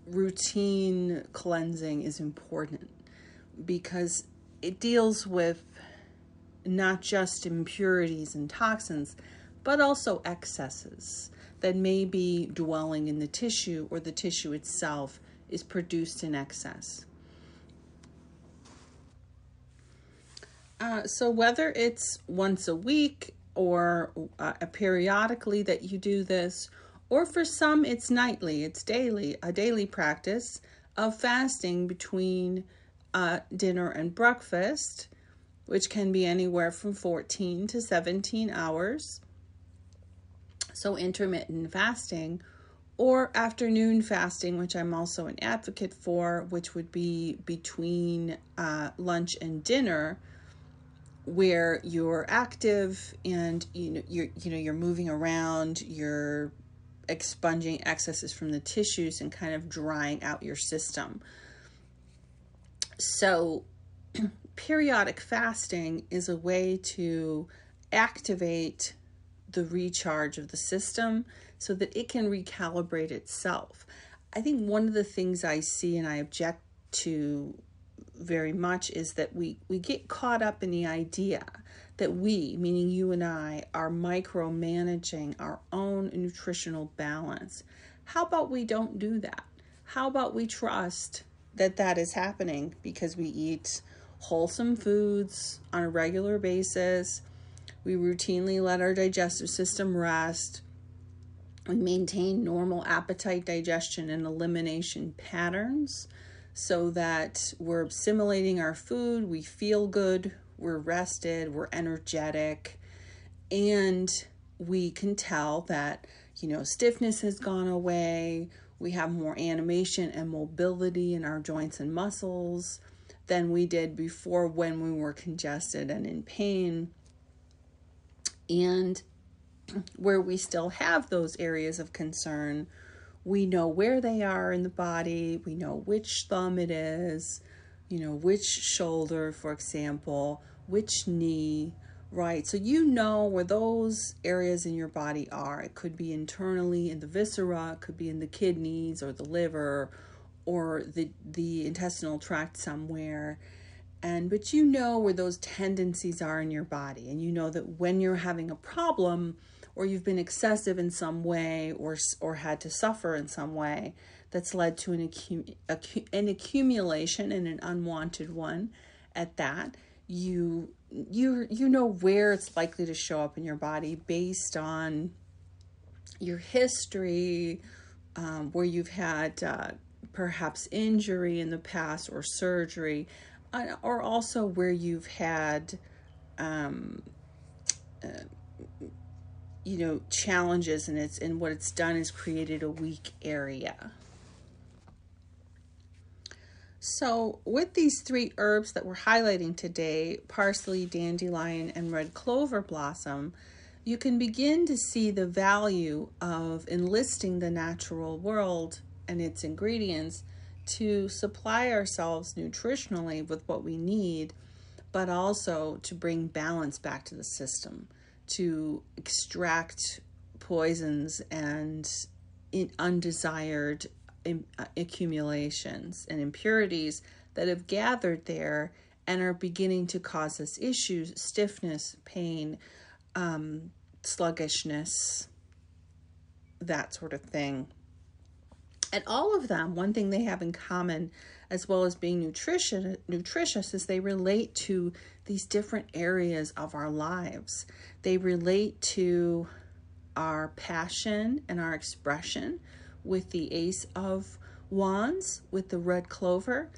routine cleansing is important because it deals with not just impurities and toxins, but also excesses that may be dwelling in the tissue, or the tissue itself is produced in excess. So whether it's once a week or periodically that you do this, or for some it's nightly, it's daily, a daily practice of fasting between dinner and breakfast, which can be anywhere from 14 to 17 hours. So intermittent fasting, or afternoon fasting, which I'm also an advocate for, which would be between lunch and dinner, where you're active and you're moving around, you're expunging excesses from the tissues and kind of drying out your system. So periodic fasting is a way to activate the recharge of the system so that it can recalibrate itself. I think one of the things I see and I object to very much is that we get caught up in the idea that we, meaning you and I, are micromanaging our own nutritional balance. How about we don't do that? How about we trust that that is happening because we eat wholesome foods on a regular basis, we routinely let our digestive system rest, we maintain normal appetite, digestion, and elimination patterns, so that we're assimilating our food, we feel good, we're rested, we're energetic, and we can tell that, stiffness has gone away, we have more animation and mobility in our joints and muscles than we did before when we were congested and in pain. And where we still have those areas of concern, we know where they are in the body, we know which thumb it is, which shoulder, for example, which knee, right? So where those areas in your body are. It could be internally in the viscera, it could be in the kidneys or the liver or the intestinal tract somewhere. But where those tendencies are in your body, and that when you're having a problem or you've been excessive in some way or had to suffer in some way that's led to an accumulation, and an unwanted one at that, you know where it's likely to show up in your body based on your history, where you've had perhaps injury in the past or surgery, or also where you've had challenges, and what it's done is created a weak area. So with these three herbs that we're highlighting today, parsley, dandelion, and red clover blossom, you can begin to see the value of enlisting the natural world and its ingredients to supply ourselves nutritionally with what we need, but also to bring balance back to the system, to extract poisons and undesired accumulations and impurities that have gathered there and are beginning to cause us issues, stiffness, pain, sluggishness, that sort of thing. And all of them, one thing they have in common, as well as being nutritious, is they relate to these different areas of our lives. They relate to our passion and our expression with the Ace of Wands, with the red clover.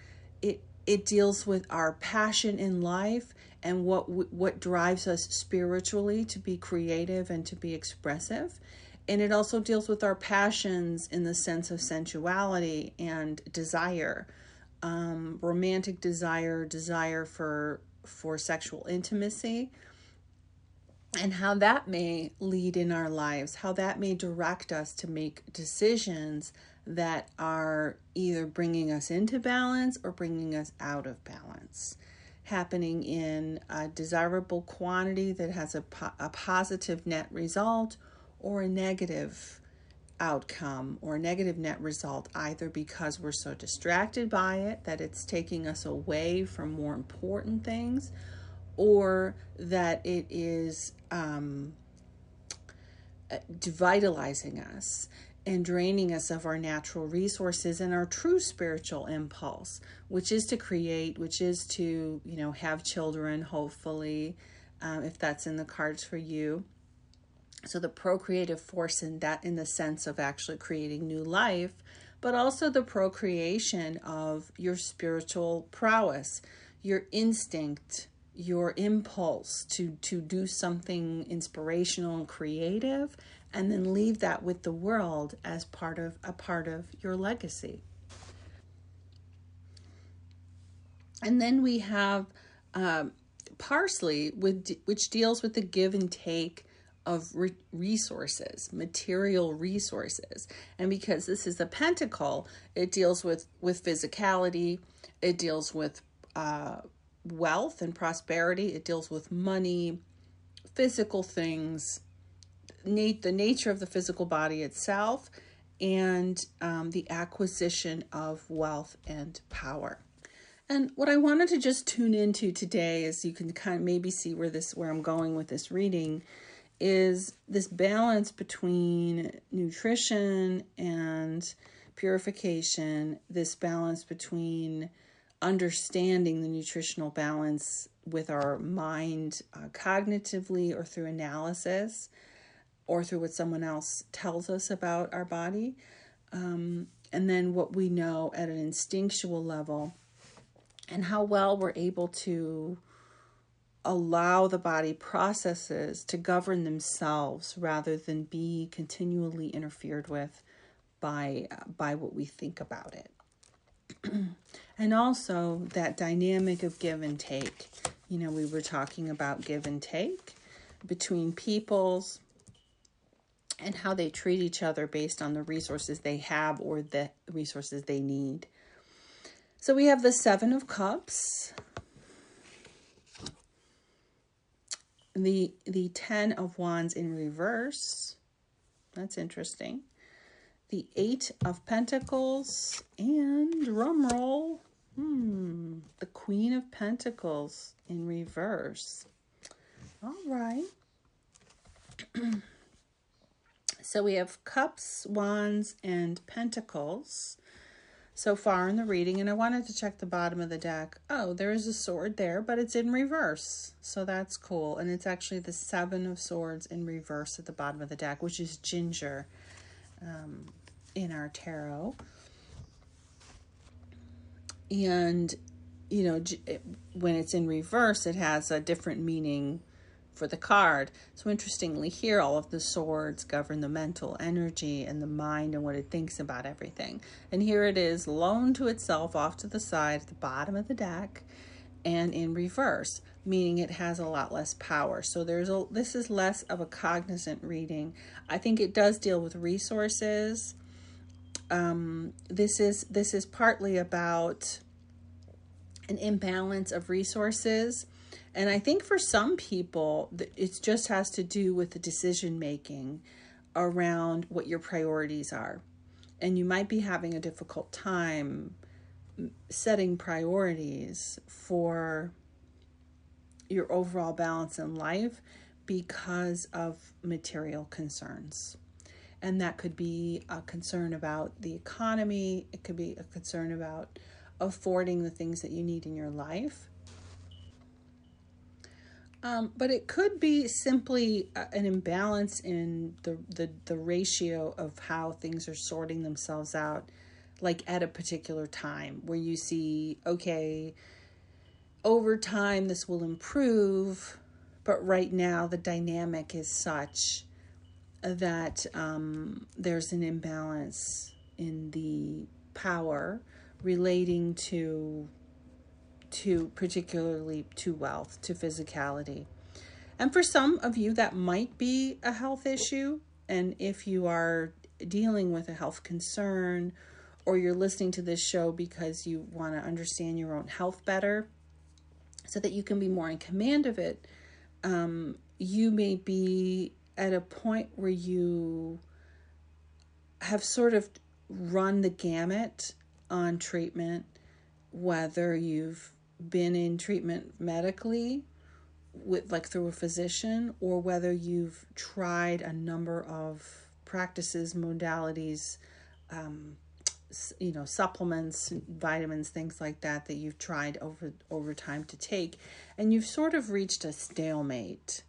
It deals with our passion in life and what drives us spiritually to be creative and to be expressive. And it also deals with our passions in the sense of sensuality and desire, romantic desire for sexual intimacy, and how that may lead in our lives, how that may direct us to make decisions that are either bringing us into balance or bringing us out of balance, happening in a desirable quantity that has a positive net result, or a negative outcome or negative net result, either because we're so distracted by it that it's taking us away from more important things, or that it is devitalizing us and draining us of our natural resources and our true spiritual impulse, which is to create, which is to, have children, hopefully, if that's in the cards for you. So the procreative force in the sense of actually creating new life, but also the procreation of your spiritual prowess, your instinct, your impulse to do something inspirational and creative, and then leave that with the world as part of your legacy. And then we have parsley, which deals with the give and take of resources, material resources. And because this is a pentacle, it deals with physicality, it deals with wealth and prosperity, it deals with money, physical things, the nature of the physical body itself, and the acquisition of wealth and power. And what I wanted to just tune into today, is you can kind of maybe see where I'm going with this reading, is this balance between nutrition and purification, this balance between understanding the nutritional balance with our mind cognitively or through analysis or through what someone else tells us about our body, and then what we know at an instinctual level, and how well we're able to allow the body processes to govern themselves rather than be continually interfered with by what we think about it. And also that dynamic of give and take. We were talking about give and take between peoples and how they treat each other based on the resources they have or the resources they need. So we have the Seven of Cups, the Ten of Wands in reverse. That's interesting. The Eight of Pentacles, and drum roll, the Queen of Pentacles in reverse. All right. So we have Cups, Wands, and Pentacles so far in the reading, and I wanted to check the bottom of the deck. Oh, there is a sword there, but it's in reverse, so that's cool. And it's actually the Seven of Swords in reverse at the bottom of the deck, which is ginger in our tarot. And when it's in reverse, it has a different meaning for the card. So interestingly here, all of the swords govern the mental energy and the mind and what it thinks about everything. And here it is, lone to itself off to the side at the bottom of the deck and in reverse, meaning it has a lot less power. So this is less of a cognizant reading. I think it does deal with resources. This is partly about an imbalance of resources. And I think for some people, it just has to do with the decision making around what your priorities are. And you might be having a difficult time setting priorities for your overall balance in life because of material concerns. And that could be a concern about the economy. It could be a concern about affording the things that you need in your life. But it could be simply an imbalance in the ratio of how things are sorting themselves out, like at a particular time where you see, okay, over time this will improve, but right now the dynamic is such that there's an imbalance in the power relating to particularly to wealth, to physicality. And for some of you, that might be a health issue. And if you are dealing with a health concern, or you're listening to this show because you want to understand your own health better so that you can be more in command of it, you may be at a point where you have sort of run the gamut on treatment, whether you've been in treatment medically with like through a physician, or whether you've tried a number of practices, modalities, supplements, vitamins, things like that you've tried over time to take, and you've sort of reached a stalemate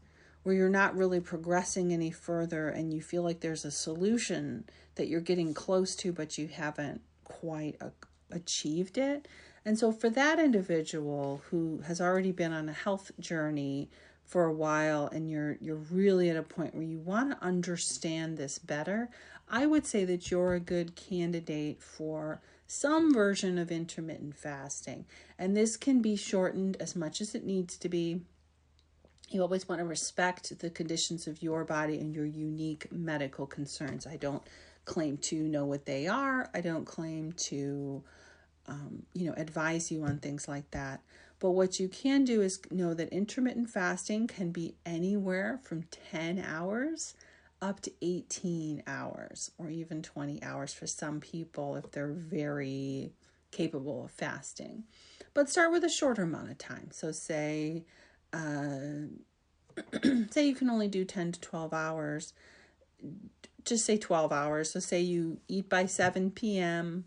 where you're not really progressing any further, and you feel like there's a solution that you're getting close to, but you haven't quite achieved it. And so for that individual who has already been on a health journey for a while, and you're really at a point where you want to understand this better, I would say that you're a good candidate for some version of intermittent fasting. And this can be shortened as much as it needs to be. You always want to respect the conditions of your body and your unique medical concerns. I don't claim to know what they are. I don't claim to, advise you on things like that. But what you can do is know that intermittent fasting can be anywhere from 10 hours up to 18 hours, or even 20 hours for some people if they're very capable of fasting. But start with a shorter amount of time. So say you can only do 10 to 12 hours. Just say 12 hours. So say you eat by 7 p.m.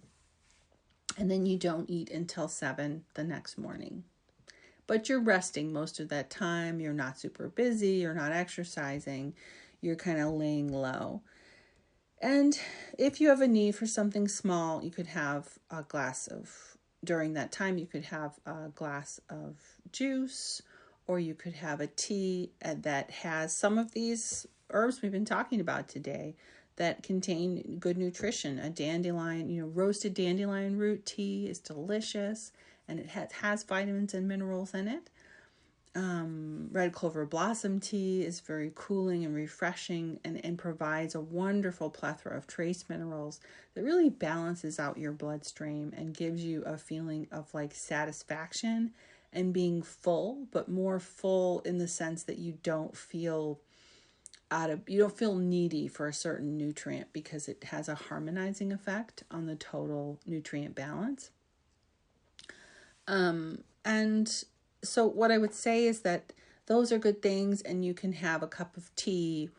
and then you don't eat until 7 the next morning. But you're resting most of that time. You're not super busy. You're not exercising. You're kind of laying low. And if you have a need for something small, you could have a glass of, during that time, you could have a glass of juice, or you could have a tea that has some of these herbs we've been talking about today that contain good nutrition. A dandelion, roasted dandelion root tea is delicious, and it has vitamins and minerals in it. Red clover blossom tea is very cooling and refreshing, and provides a wonderful plethora of trace minerals that really balances out your bloodstream and gives you a feeling of like satisfaction and being full, but more full in the sense that you don't feel needy for a certain nutrient, because it has a harmonizing effect on the total nutrient balance. And so what I would say is that those are good things, and you can have a cup of tea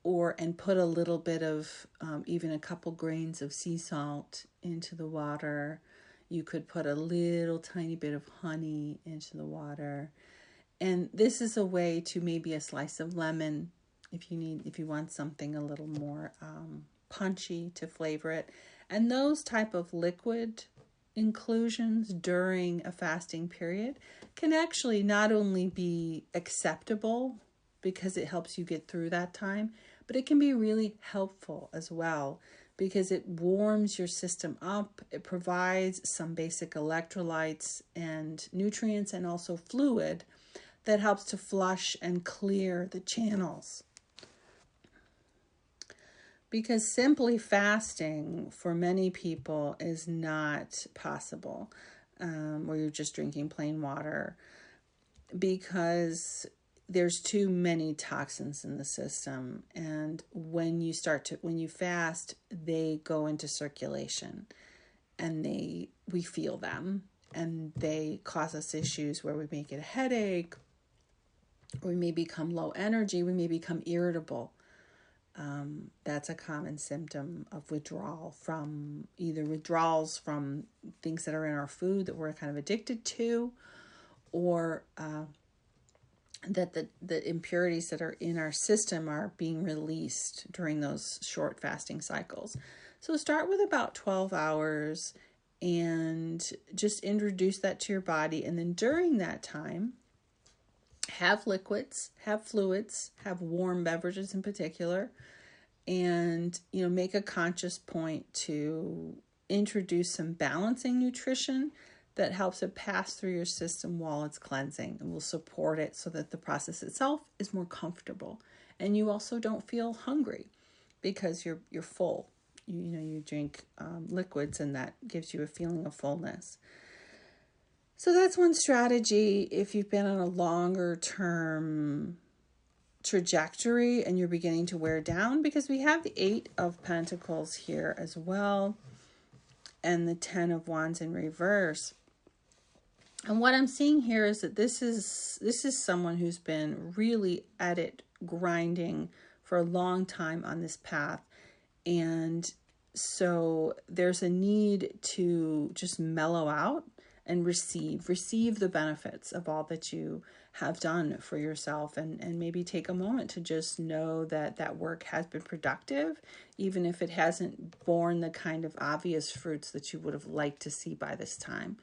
and put a little bit of, even a couple grains of sea salt into the water. You could put a little tiny bit of honey into the water. And this is a way to maybe a slice of lemon if you want something a little more punchy to flavor it. And those type of liquid inclusions during a fasting period can actually not only be acceptable because it helps you get through that time, but it can be really helpful as well because it warms your system up. It provides some basic electrolytes and nutrients and also fluid that helps to flush and clear the channels. Because simply fasting for many people is not possible, where you're just drinking plain water, because there's too many toxins in the system. And when you fast, they go into circulation, and we feel them, and they cause us issues where we may get a headache, or we may become low energy, we may become irritable. That's a common symptom of withdrawals from things that are in our food that we're kind of addicted to, or that the impurities that are in our system are being released during those short fasting cycles. So start with about 12 hours and just introduce that to your body. And then during that time, have liquids, have fluids, have warm beverages in particular, and make a conscious point to introduce some balancing nutrition that helps it pass through your system while it's cleansing, and will support it so that the process itself is more comfortable, and you also don't feel hungry because you're full. You drink liquids, and that gives you a feeling of fullness. So that's one strategy if you've been on a longer term trajectory and you're beginning to wear down, because we have the 8 of Pentacles here as well, and the 10 of Wands in reverse. And what I'm seeing here is that this is someone who's been really at it, grinding for a long time on this path. And so there's a need to just mellow out and receive the benefits of all that you have done for yourself, and maybe take a moment to just know that that work has been productive, even if it hasn't borne the kind of obvious fruits that you would have liked to see by this time.